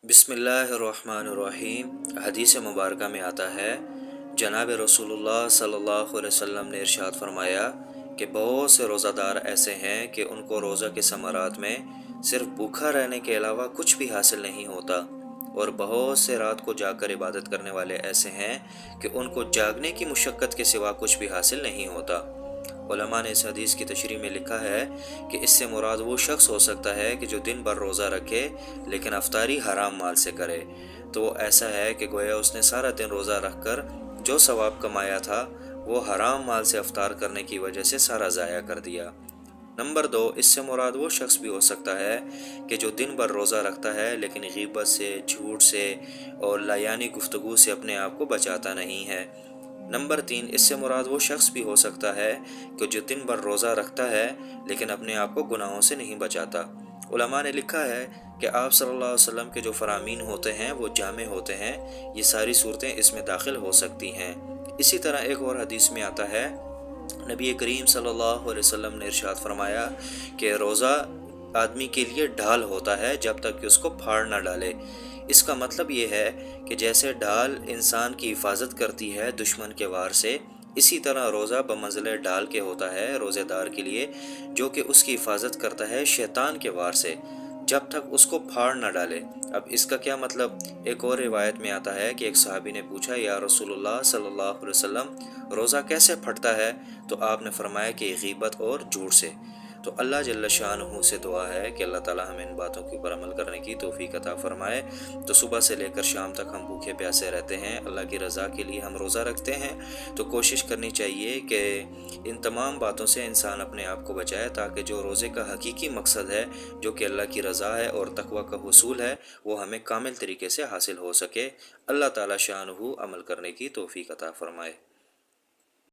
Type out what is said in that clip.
بسم اللہ الرحمن الرحیم۔ حدیث مبارکہ میں آتا ہے، جناب رسول اللہ صلی اللہ علیہ وسلم نے ارشاد فرمایا کہ بہت سے روزہ دار ایسے ہیں کہ ان کو روزہ کے ثمرات میں صرف بھوکا رہنے کے علاوہ کچھ بھی حاصل نہیں ہوتا، اور بہت سے رات کو جاگ کر عبادت کرنے والے ایسے ہیں کہ ان کو جاگنے کی مشقت کے سوا کچھ بھی حاصل نہیں ہوتا۔ علماء نے اس حدیث کی تشریح میں لکھا ہے کہ اس سے مراد وہ شخص ہو سکتا ہے کہ جو دن بھر روزہ رکھے لیکن افطاری حرام مال سے کرے، تو وہ ایسا ہے کہ گویا اس نے سارا دن روزہ رکھ کر جو ثواب کمایا تھا وہ حرام مال سے افطار کرنے کی وجہ سے سارا ضائع کر دیا۔ نمبر 2، اس سے مراد وہ شخص بھی ہو سکتا ہے کہ جو دن بھر روزہ رکھتا ہے لیکن غیبت سے، جھوٹ سے اور لایانی گفتگو سے اپنے آپ کو بچاتا نہیں ہے۔ نمبر 3، اس سے مراد وہ شخص بھی ہو سکتا ہے کہ جو دن بھر روزہ رکھتا ہے لیکن اپنے آپ کو گناہوں سے نہیں بچاتا۔ علماء نے لکھا ہے کہ آپ صلی اللہ علیہ وسلم کے جو فرامین ہوتے ہیں وہ جامع ہوتے ہیں، یہ ساری صورتیں اس میں داخل ہو سکتی ہیں۔ اسی طرح ایک اور حدیث میں آتا ہے، نبی کریم صلی اللہ علیہ وسلم نے ارشاد فرمایا کہ روزہ آدمی کے لیے ڈھال ہوتا ہے جب تک کہ اس کو پھاڑ نہ ڈالے۔ اس کا مطلب یہ ہے کہ جیسے ڈھال انسان کی حفاظت کرتی ہے دشمن کے وار سے، اسی طرح روزہ بمنزلہ ڈھال کے ہوتا ہے روزے دار کے لیے، جو کہ اس کی حفاظت کرتا ہے شیطان کے وار سے جب تک اس کو پھاڑ نہ ڈالے۔ اب اس کا کیا مطلب؟ ایک اور روایت میں آتا ہے کہ ایک صحابی نے پوچھا، یا رسول اللہ صلی اللہ علیہ وسلم، روزہ کیسے پھٹتا ہے؟ تو آپ نے فرمایا کہ غیبت اور جھوٹ سے۔ تو اللہ جل شانہ سے دعا ہے کہ اللہ تعالی ہمیں ان باتوں کے اوپر عمل کرنے کی توفیق عطا فرمائے۔ تو صبح سے لے کر شام تک ہم بھوکے پیاسے رہتے ہیں، اللہ کی رضا کے لیے ہم روزہ رکھتے ہیں، تو کوشش کرنی چاہیے کہ ان تمام باتوں سے انسان اپنے آپ کو بچائے، تاکہ جو روزے کا حقیقی مقصد ہے جو کہ اللہ کی رضا ہے اور تقوی کا حصول ہے، وہ ہمیں کامل طریقے سے حاصل ہو سکے۔ اللہ تعالی شانہ عمل کرنے کی توفیق عطا فرمائے۔